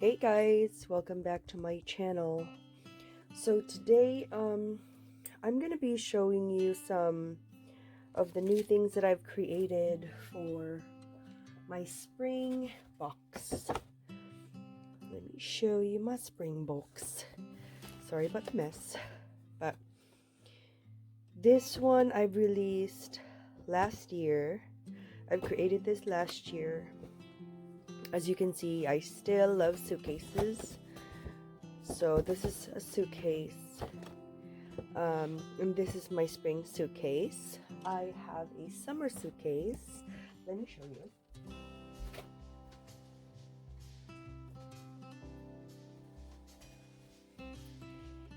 Hey guys, welcome back to my channel. So today I'm gonna be showing you some of the new things that I've created for my spring box. Let me show you my spring box. Sorry about the mess, but this one I've released last year. I've created this last year. As you can see, I still love suitcases. So this is a suitcase, and this is my spring suitcase. I have a summer suitcase. Let me show you.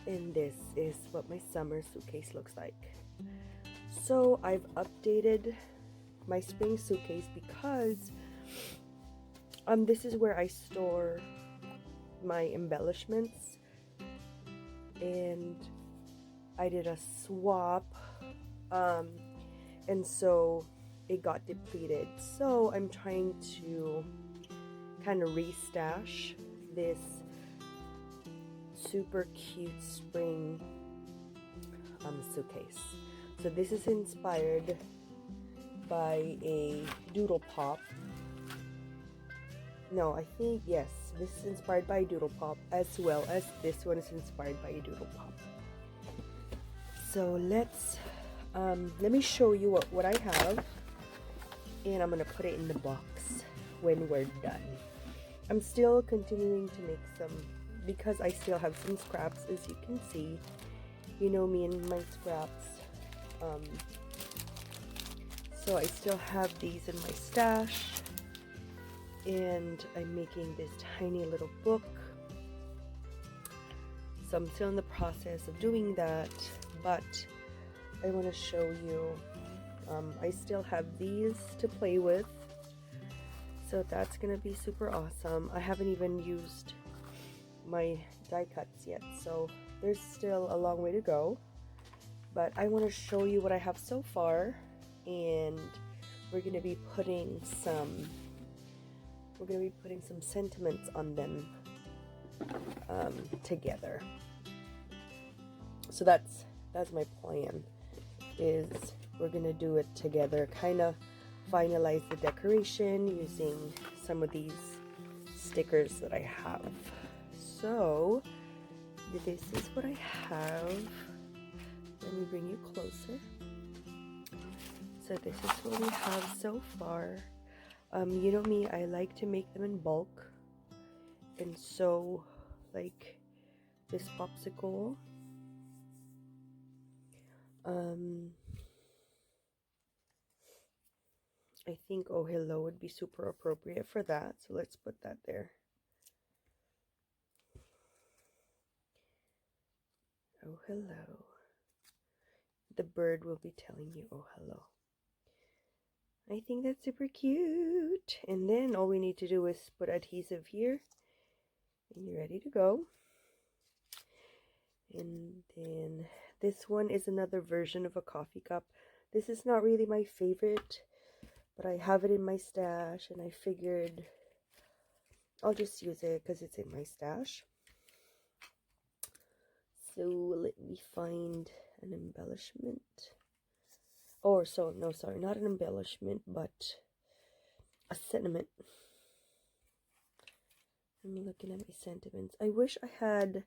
And this is what my summer suitcase looks like. So I've updated my spring suitcase because this is where I store my embellishments, and I did a swap, and so it got depleted. So I'm trying to kind of restash this super cute spring suitcase. So this is inspired by a doodle pop. No, I think, yes, this is inspired by a doodle pop, as well as this one is inspired by a doodle pop. So let me show you what I have, and I'm gonna put it in the box when we're done. I'm still continuing to make some, because I still have some scraps, as you can see. You know me and my scraps. So I still have these in my stash, and I'm making this tiny little book. So I'm still in the process of doing that, but I want to show you, I still have these to play with, so that's gonna be super awesome. I haven't even used my die cuts yet, so there's still a long way to go, but I want to show you what I have so far, and we're gonna be putting some sentiments on them together. So that's my plan, is we're gonna do it together, kind of finalize the decoration using some of these stickers that I have. So this is what I have. Let me bring you closer. So this is what we have so far. You know me, I like to make them in bulk, and so like this popsicle, I think "Oh Hello" would be super appropriate for that, so let's put that there. Oh hello. The bird will be telling you oh hello. I think that's super cute. And then all we need to do is put adhesive here, and you're ready to go. And then this one is another version of a coffee cup. This is not really my favorite, but I have it in my stash, and I figured I'll just use it because it's in my stash. So let me find an embellishment. Or so, no, sorry, not an embellishment, but a sentiment. I'm looking at my sentiments. I wish I had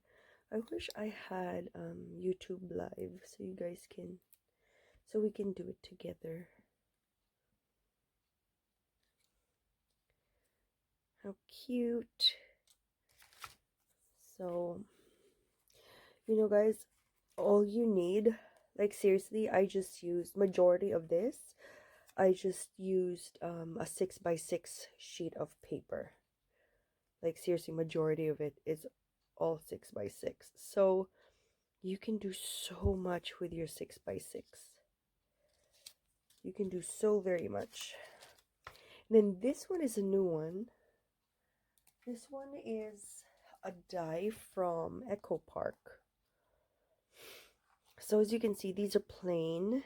YouTube Live, so you guys can, so we can do it together. How cute. So, you know guys, all you need, like seriously, I just used majority of this. I just used a 6x6 sheet of paper. Like seriously, majority of it is all 6x6. So you can do so much with your 6x6. You can do so very much. And then this one is a new one. This one is a die from Echo Park. So as you can see, these are plain.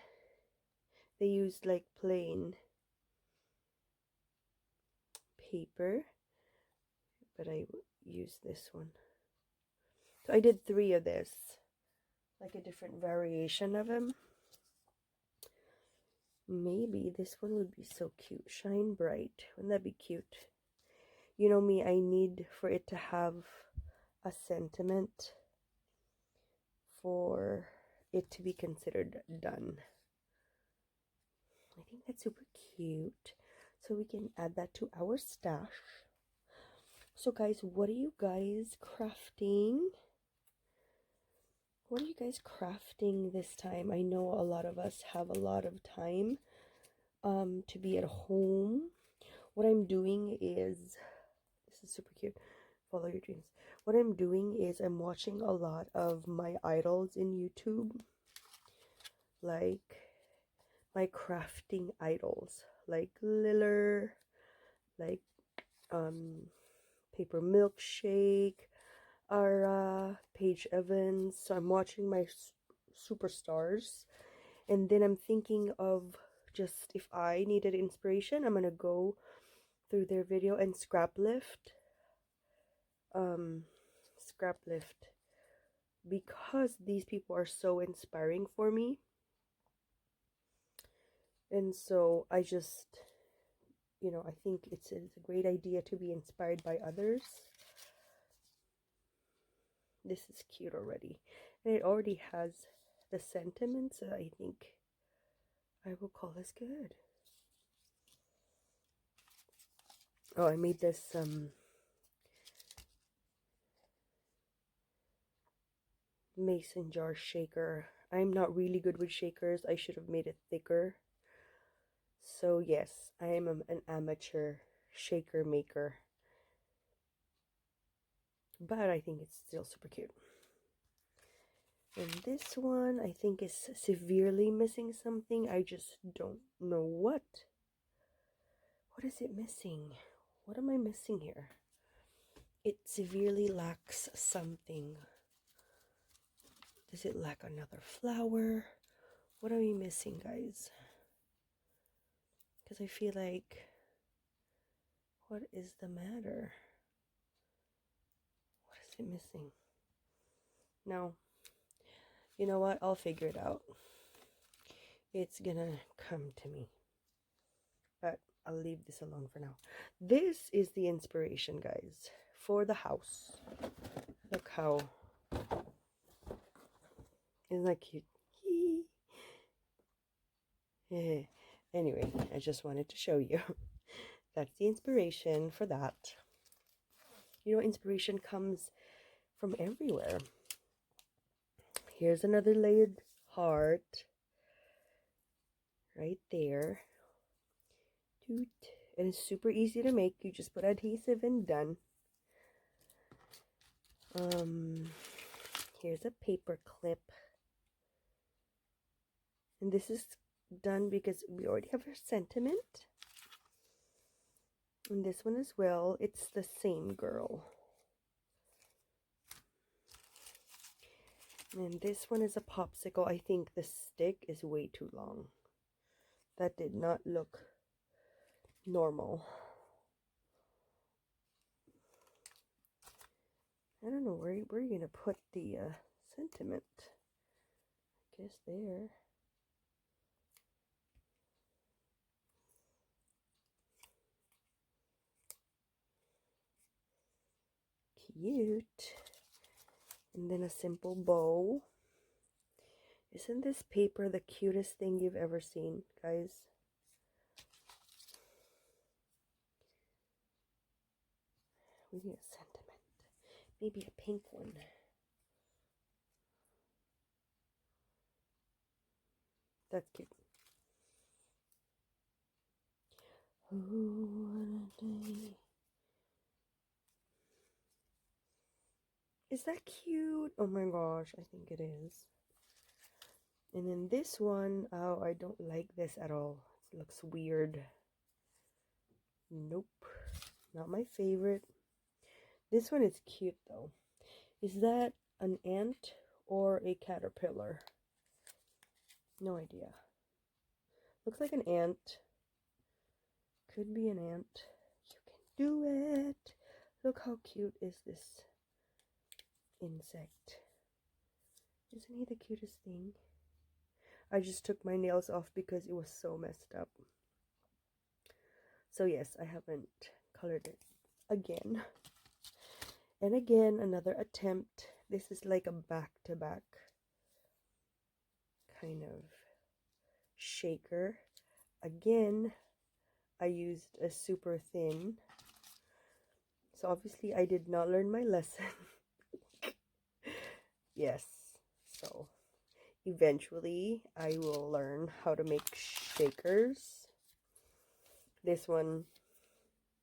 They used like plain paper, but I use this one. So I did 3 of this, like a different variation of him. Maybe this one would be so cute. Shine bright. Wouldn't that be cute? You know me, I need for it to have a sentiment for it to be considered done. I think that's super cute. So we can add that to our stash. So guys, what are you guys crafting? What are you guys crafting this time? I know a lot of us have a lot of time to be at home. What I'm doing is, this is super cute, follow your dreams. What I'm doing is I'm watching a lot of my idols in YouTube, like my crafting idols, like Liller, like Paper Milkshake, Ara, Paige Evans. So I'm watching my superstars, and then I'm thinking of just if I needed inspiration, I'm gonna go through their video and scrap lift because these people are so inspiring for me. And so I just, you know, I think it's a great idea to be inspired by others. This is cute already, and it already has the sentiments, so I think I will call this good. Oh, I made this mason jar shaker. I'm not really good with shakers. I should have made it thicker. So yes, I am an amateur shaker maker, but I think it's still super cute. And this one I think is severely missing something. I just don't know what. What is it missing? What am I missing here? It severely lacks something. Does it lack another flower? What are we missing, guys? Because I feel like, what is the matter? What is it missing? No. You know what? I'll figure it out. It's gonna come to me. But I'll leave this alone for now. This is the inspiration, guys, for the house. Look how... Isn't that cute? Anyway, I just wanted to show you. That's the inspiration for that. You know, inspiration comes from everywhere. Here's another layered heart. Right there. And it's super easy to make. You just put adhesive and done. Here's a paper clip. And this is done because we already have our sentiment. And this one as well, it's the same girl. And this one is a popsicle. I think the stick is way too long. That did not look normal. I don't know where you're going to put the sentiment. I guess there. Cute. And then a simple bow. Isn't this paper the cutest thing you've ever seen, guys? We need a sentiment. Maybe a pink one. That's cute. Oh, what a day. Is that cute? Oh my gosh, I think it is. And then this one, oh, I don't like this at all. It looks weird. Nope, not my favorite. This one is cute though. Is that an ant or a caterpillar? No idea. Looks like an ant. Could be an ant. You can do it. Look how cute is this insect. Isn't he the cutest thing? I just took my nails off because it was so messed up. So yes, I haven't colored it again. And again, another attempt. This is like a back-to-back kind of shaker. Again, I used a super thin. So obviously I did not learn my lesson. Yes, so eventually I will learn how to make shakers. This one,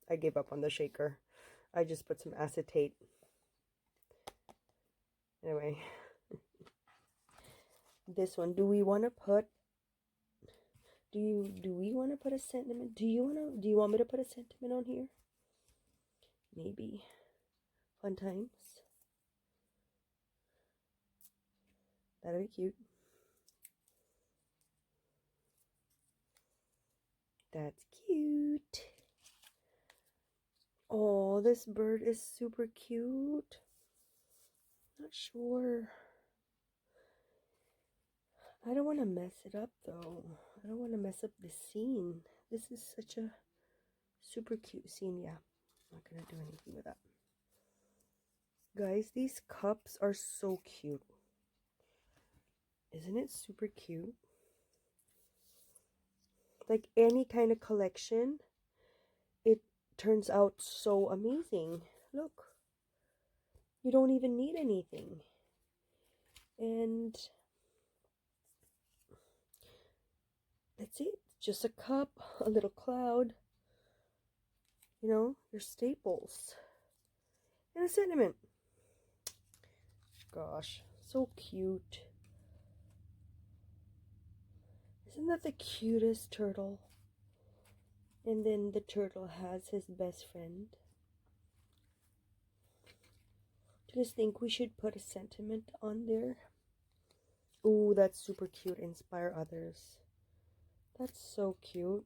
I gave up on the shaker. I just put some acetate. Anyway, this one, do we want to put a sentiment? Do you want me to put a sentiment on here? Maybe. Fun times. That'll be cute. That's cute. Oh, this bird is super cute. Not sure. I don't want to mess it up though. I don't want to mess up the scene. This is such a super cute scene. Yeah, I'm not gonna do anything with that. Guys, these cups are so cute. Isn't it super cute? Like any kind of collection, it turns out so amazing. Look, you don't even need anything. And that's it. Just a cup, a little cloud, you know, your staples, and a sentiment. Gosh, so cute. Isn't that the cutest turtle? And then the turtle has his best friend. Do you guys think we should put a sentiment on there? Ooh, that's super cute. Inspire others. That's so cute.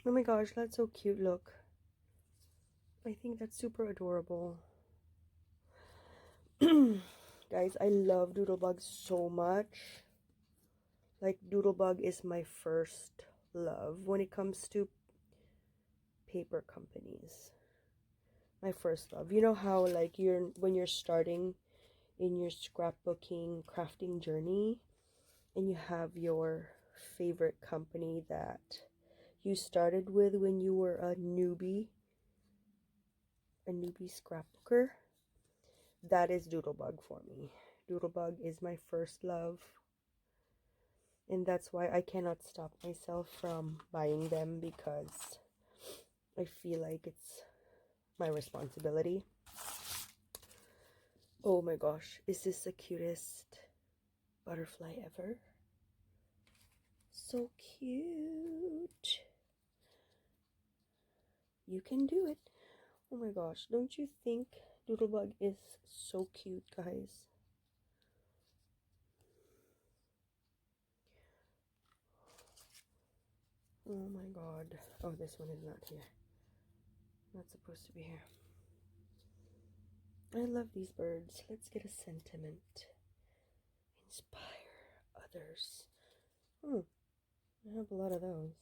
Oh my gosh, that's so cute. Look. I think that's super adorable. Guys, I love Doodlebug so much. Like, Doodlebug is my first love when it comes to paper companies. My first love. You know how, like, when you're starting in your scrapbooking crafting journey and you have your favorite company that you started with when you were a newbie scrapbooker? That is Doodlebug for me. Doodlebug is my first love, and that's why I cannot stop myself from buying them, because I feel like it's my responsibility. Oh my gosh, is this the cutest butterfly ever? So cute. You can do it. Oh my gosh, don't you think Doodlebug is so cute, guys? Oh my god. Oh, this one is not here. Not supposed to be here. I love these birds. Let's get a sentiment. Inspire others. I have a lot of those.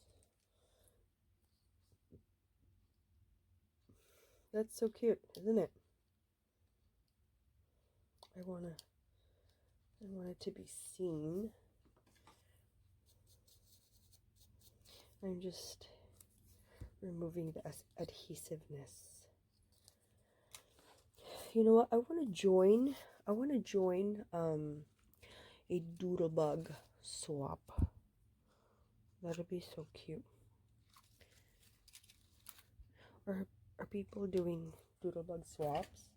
That's so cute, isn't it? I want it to be seen. I'm just removing the adhesiveness. You know what? I want to join a Doodlebug swap. That'll be so cute. Are people doing Doodlebug swaps?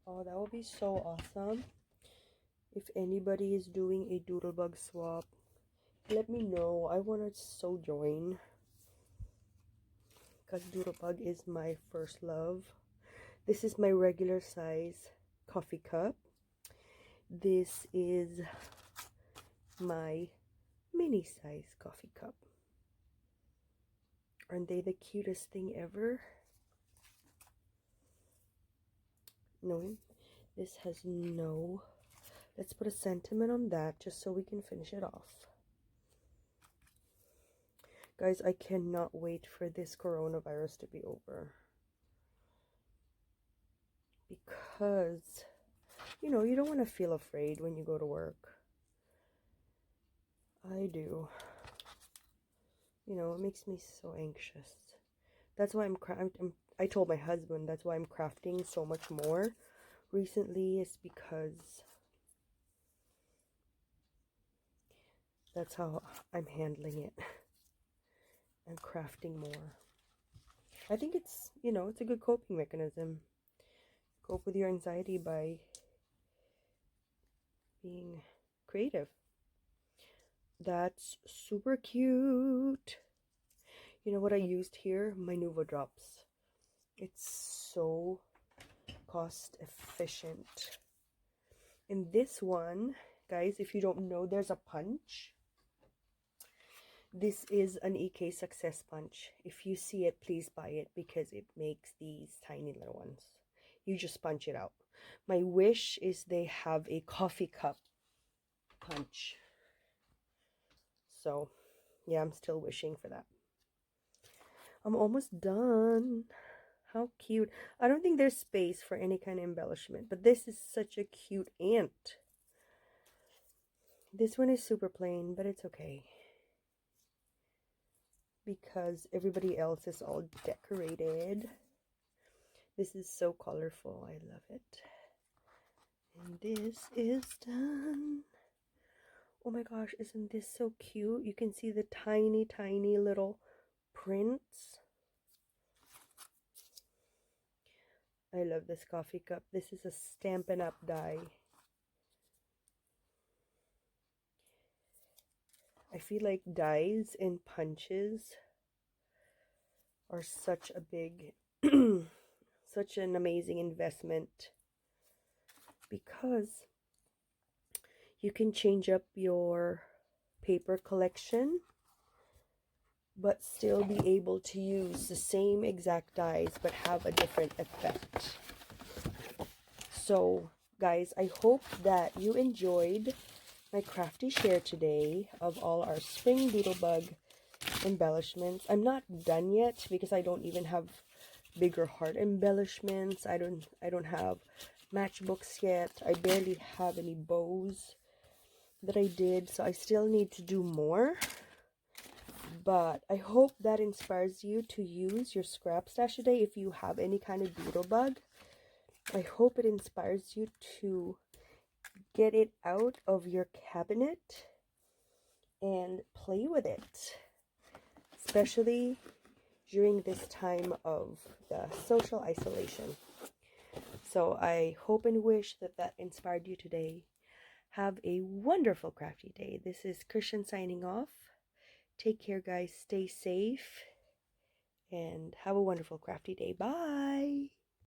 Oh, that would be so awesome. If anybody is doing a Doodlebug swap, let me know. I want to so join, because Doodlebug is my first love. This is my regular size coffee cup. This is my mini size coffee cup. Aren't they the cutest thing ever? No, this has no. Let's put a sentiment on that just so we can finish it off. Guys, I cannot wait for this coronavirus to be over. Because, you know, you don't want to feel afraid when you go to work. I do. You know, it makes me so anxious. That's why I told my husband that's why I'm crafting so much more recently, is because that's how I'm handling it. I'm crafting more. I think it's, you know, it's a good coping mechanism. Cope with your anxiety by being creative. That's super cute. You know what I used here? My Nuvo drops. It's so cost efficient. In this one, guys, if you don't know, there's a punch. This is an EK Success Punch. If you see it, please buy it because it makes these tiny little ones. You just punch it out. My wish is they have a coffee cup punch. So, yeah, I'm still wishing for that. I'm almost done. How cute. I don't think there's space for any kind of embellishment, but this is such a cute ant. This one is super plain, but it's okay, because everybody else is all decorated. This is so colorful. I love it. And this is done. Oh my gosh, isn't this so cute? You can see the tiny, tiny little prints. I love this coffee cup. This is a Stampin' Up die. I feel like dies and punches are such a big, such an amazing investment, because you can change up your paper collection but still be able to use the same exact dies but have a different effect. So guys, I hope that you enjoyed my crafty share today of all our spring Doodlebug embellishments. I'm not done yet because I don't even have bigger heart embellishments. I don't have matchbooks yet. I barely have any bows that I did, so I still need to do more. But I hope that inspires you to use your scrap stash today. If you have any kind of Doodlebug, I hope it inspires you to get it out of your cabinet and play with it, especially during this time of the social isolation. So I hope and wish that that inspired you today. Have a wonderful crafty day. This is Christian signing off. Take care, guys. Stay safe and have a wonderful crafty day. Bye.